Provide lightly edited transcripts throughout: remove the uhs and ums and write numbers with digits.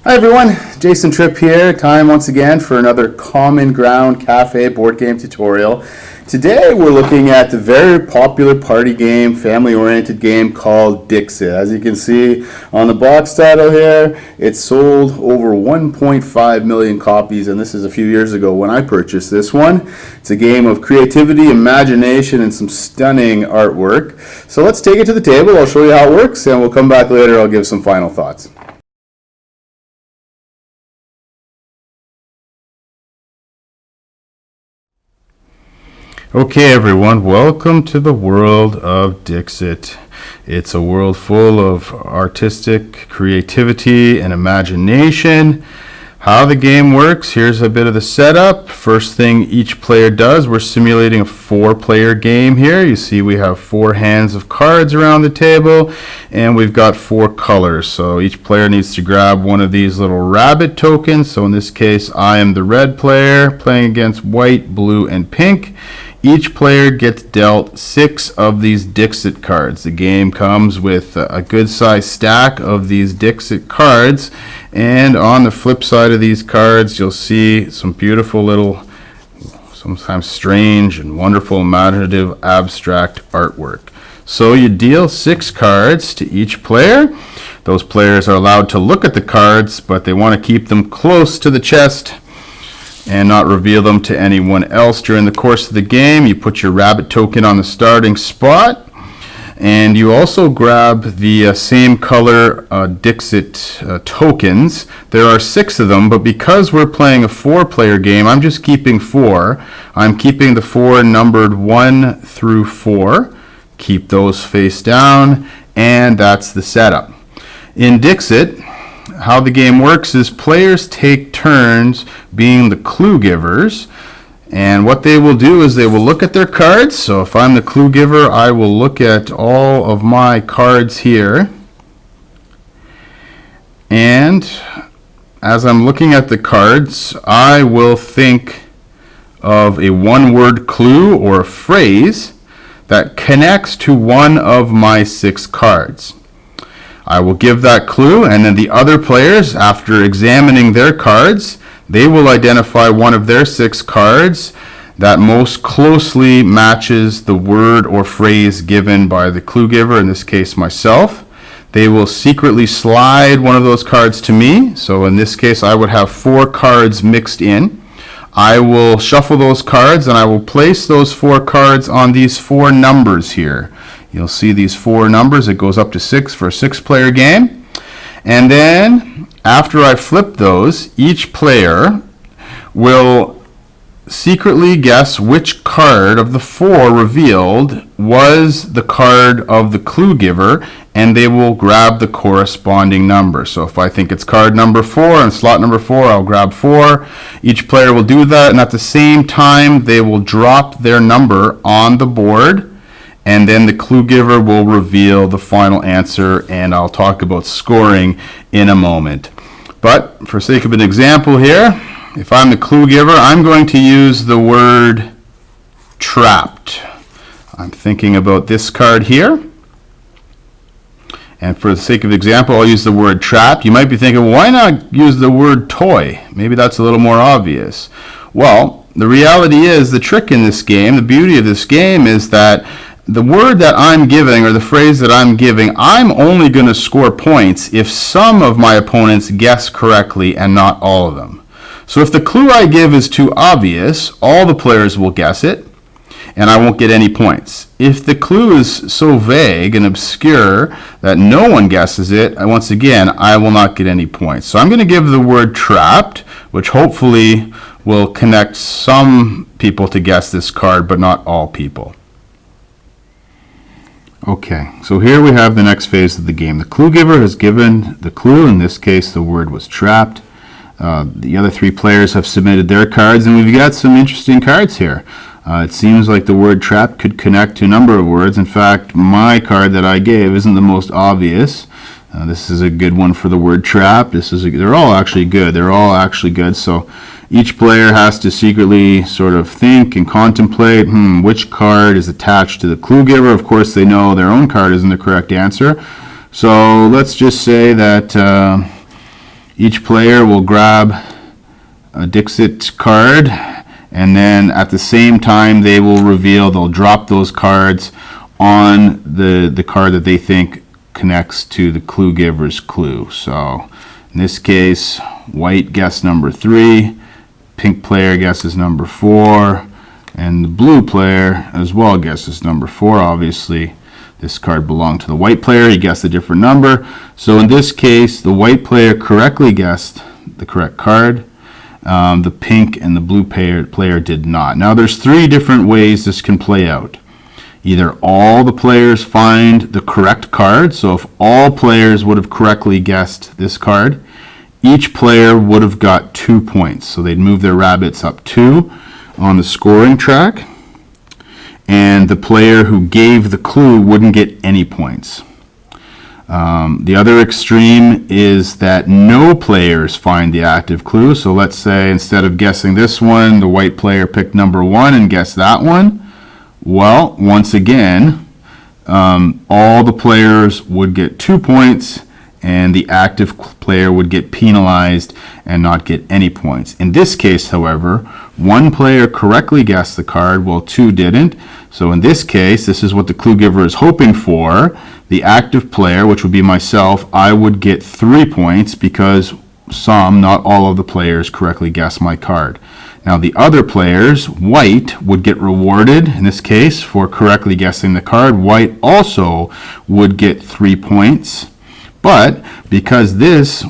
Hi everyone, Jason Tripp here. Time once again for another Common Ground Cafe board game tutorial. Today we're looking at the very popular party game, family-oriented game called Dixit. As you can see on the box title here, it sold over 1.5 million copies, and this is a few years ago when I purchased this one. It's a game of creativity, imagination, and some stunning artwork. So let's take it to the table. I'll show you how it works, and we'll come back later. I'll give some final thoughts. Okay everyone, welcome to the world of Dixit. It's a world full of artistic creativity and imagination. How the game works, here's a bit of the setup. First thing each player does, we're simulating a 4-player game here. You see we have 4 hands of cards around the table and we've got 4 colors. So each player needs to grab one of these little rabbit tokens. So in this case I am the red player playing against white, blue, and pink. Each player gets dealt 6 of these Dixit cards. The game comes with a good sized stack of these Dixit cards, and on the flip side of these cards you'll see some beautiful little, sometimes strange and wonderful, imaginative, abstract artwork. So you deal 6 cards to each player. Those players are allowed to look at the cards, but they want to keep them close to the chest and not reveal them to anyone else. During the course of the game, you put your rabbit token on the starting spot, and you also grab the same color Dixit tokens. There are 6 of them, but because we're playing a 4-player game, I'm just keeping 4. I'm keeping the 4 numbered 1 through 4. Keep those face down, and that's the setup. In Dixit, how the game works is players take turns being the clue givers, and what they will do is they will look at their cards. So if I'm the clue giver, I will look at all of my cards here, and as I'm looking at the cards, I will think of a one-word clue or a phrase that connects to one of my 6 cards. I will give that clue, and then the other players, after examining their cards, they will identify one of their 6 cards that most closely matches the word or phrase given by the clue giver, in this case myself. They will secretly slide one of those cards to me. So in this case I would have 4 cards mixed in. I will shuffle those cards and I will place those 4 cards on these 4 numbers here. You'll see these 4 numbers. It goes up to 6 for a 6-player game. And then after I flip those, each player will secretly guess which card of the 4 revealed was the card of the clue giver, and they will grab the corresponding number. So if I think it's card number 4 and slot number 4, I'll grab 4. Each player will do that, and at the same time they will drop their number on the board, and then the clue giver will reveal the final answer, and I'll talk about scoring in a moment. But for sake of an example here, if I'm the clue giver, I'm going to use the word trapped. I'm thinking about this card here, and for the sake of example, I'll use the word trapped. You might be thinking, well, why not use the word toy? Maybe that's a little more obvious. Well, the reality is, the trick in this game, the beauty of this game is that the word that I'm giving, or the phrase that I'm giving, I'm only going to score points if some of my opponents guess correctly and not all of them. So if the clue I give is too obvious, all the players will guess it, and I won't get any points. If the clue is so vague and obscure that no one guesses it, once again, I will not get any points. So I'm going to give the word trapped, which hopefully will connect some people to guess this card, but not all people. Okay, so here we have the next phase of the game. The clue giver has given the clue. In this case, the word was trapped. The other 3 players have submitted their cards, and we've got some interesting cards here. It seems like the word trapped could connect to a number of words. In fact, my card that I gave isn't the most obvious. This is a good one for the word trapped. They're all actually good. They're all actually good. So each player has to secretly sort of think and contemplate, which card is attached to the clue giver. Of course, they know their own card isn't the correct answer. So let's just say that Each player will grab a Dixit card, and then at the same time they'll drop those cards on the card that they think connects to the clue giver's clue. So in this case, white guess number 3, pink player guesses number 4, and the blue player as well guesses number 4. Obviously this card belonged to the white player, he guessed a different number. So in this case, the white player correctly guessed the correct card. The pink and the blue player did not. Now there's 3 different ways this can play out. Either all the players find the correct card, so if all players would have correctly guessed this card, each player would have got 2 points. So they'd move their rabbits up 2 on the scoring track, and the player who gave the clue wouldn't get any points. The other extreme is that no players find the active clue. So let's say instead of guessing this one, the white player picked number 1 and guessed that one. Well, once again, all the players would get 2 points, and the active player would get penalized and not get any points. In this case, however, 1 player correctly guessed the card while 2 didn't. So in this case, this is what the clue giver is hoping for. The active player, which would be myself, I would get 3 points because some, not all of the players correctly guessed my card. Now the other players, white, would get rewarded, in this case, for correctly guessing the card. White also would get 3 points. But because this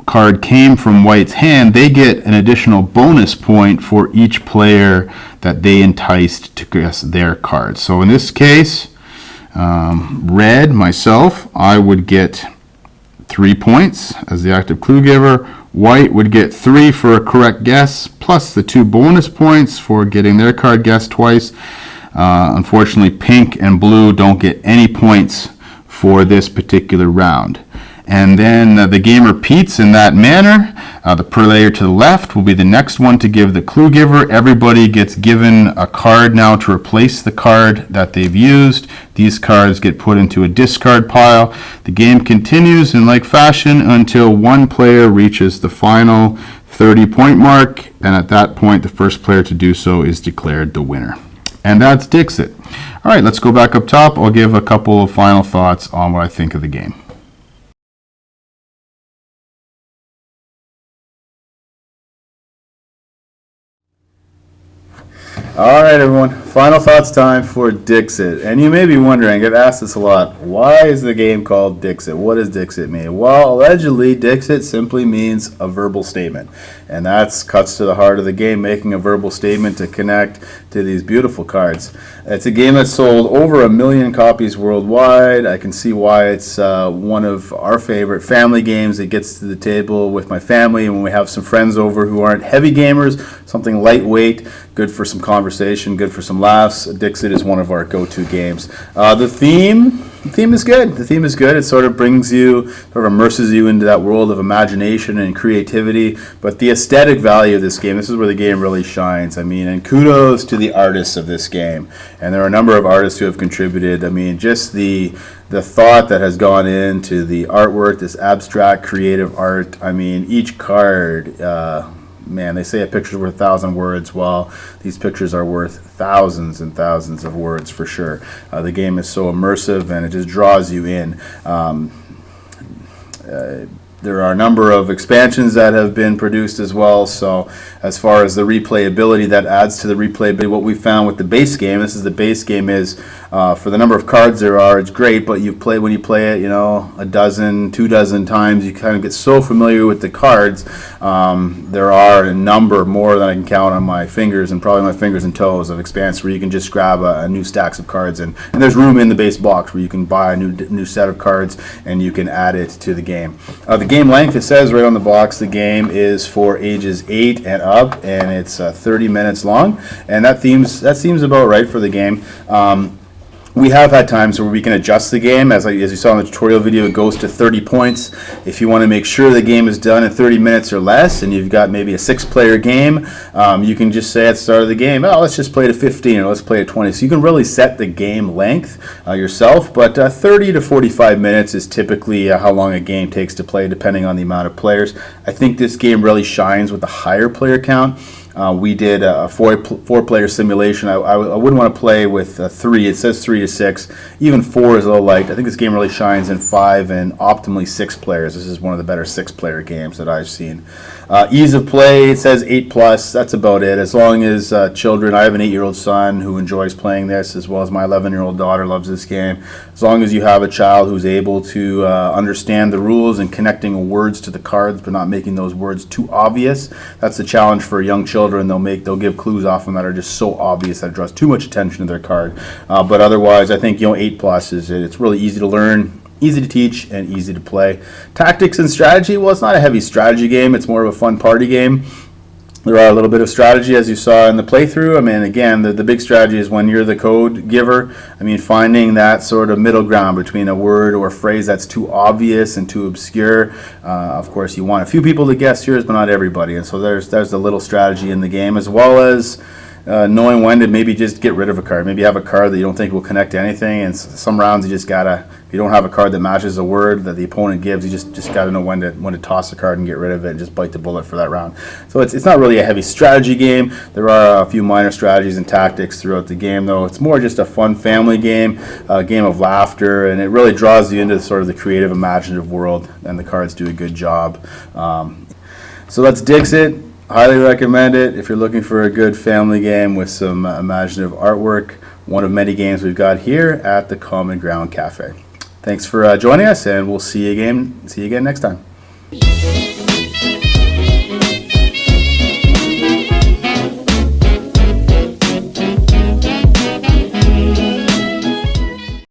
card came from white's hand, they get an additional bonus point for each player that they enticed to guess their card. So in this case, red, myself, I would get 3 points as the active clue giver. White would get 3 for a correct guess, plus the 2 bonus points for getting their card guessed twice. Unfortunately, pink and blue don't get any points for this particular round. And then the game repeats in that manner. The player to the left will be the next one to give the clue giver. Everybody gets given a card now to replace the card that they've used. These cards get put into a discard pile. The game continues in like fashion until 1 player reaches the final 30-point mark, and at that point the first player to do so is declared the winner. And that's Dixit. All right, let's go back up top. I'll give a couple of final thoughts on what I think of the game. All right, everyone. Final thoughts time for Dixit. And you may be wondering, I get asked this a lot, why is the game called Dixit? What does Dixit mean? Well, allegedly, Dixit simply means a verbal statement. And that cuts to the heart of the game, making a verbal statement to connect to these beautiful cards. It's a game that's sold over 1 million copies worldwide. I can see why it's one of our favorite family games. It gets to the table with my family, and when we have some friends over who aren't heavy gamers, something lightweight, good for some conversation, good for some laughs. Dixit is one of our go-to games. The theme is good. The theme is good. It sort of brings you, sort of immerses you into that world of imagination and creativity. But the aesthetic value of this game, this is where the game really shines. I mean, and kudos to the artists of this game. And there are a number of artists who have contributed. I mean, just the thought that has gone into the artwork, this abstract creative art. I mean, each card, man, they say a picture's worth 1,000 words. Well, these pictures are worth thousands and thousands of words for sure. The game is so immersive and it just draws you in. There are a number of expansions that have been produced as well, so as far as the replayability, that adds to the replayability. What we found with the base game, this is the base game, is for the number of cards there are, it's great, but when you play it, you know, 12, 2 dozen times, you kind of get so familiar with the cards. There are a number, more than I can count on my fingers, and probably my fingers and toes, of expansions where you can just grab a new stacks of cards, and there's room in the base box where you can buy a new set of cards and you can add it to the game. The game length, it says right on the box, the game is for ages 8 and up, and it's 30 minutes long, and that seems about right for the game. We have had times where we can adjust the game. As you saw in the tutorial video, it goes to 30 points. If you want to make sure the game is done in 30 minutes or less, and you've got maybe a 6-player game, you can just say at the start of the game, oh, let's just play to 15 or let's play to 20. So you can really set the game length yourself, but 30 to 45 minutes is typically how long a game takes to play, depending on the amount of players. I think this game really shines with the higher player count. We did a four-player simulation. I wouldn't want to play with 3. It says 3 to 6. Even 4 is a little light. I think this game really shines in 5 and optimally 6 players. This is one of the better 6-player games that I've seen. Ease of play, it says 8+. That's about it. As long as children, I have an 8-year-old son who enjoys playing this, as well as my 11-year-old daughter loves this game. As long as you have a child who's able to understand the rules and connecting words to the cards, but not making those words too obvious, that's the challenge for young children. They'll give clues often that are just so obvious that it draws too much attention to their card. But otherwise, I think 8+ is it. It's really easy to learn, easy to teach, and easy to play. Tactics and strategy, well, it's not a heavy strategy game. It's more of a fun party game. There are a little bit of strategy, as you saw in the playthrough. I mean, again, the big strategy is when you're the code giver. I mean, finding that sort of middle ground between a word or a phrase that's too obvious and too obscure. Of course, you want a few people to guess yours, but not everybody. And so there's a little strategy in the game, as well as knowing when to maybe just get rid of a card. Maybe you have a card that you don't think will connect to anything, and some rounds you just gotta, if you don't have a card that matches a word that the opponent gives, you just gotta know when to toss the card and get rid of it and just bite the bullet for that round. So it's not really a heavy strategy game. There are a few minor strategies and tactics throughout the game, though. It's more just a fun family game, a game of laughter, and it really draws you into sort of the creative, imaginative world, and the cards do a good job. So that's Dixit. Highly recommend it if you're looking for a good family game with some imaginative artwork. One of many games we've got here at the Common Ground Cafe. Thanks for joining us, and we'll see you again next time.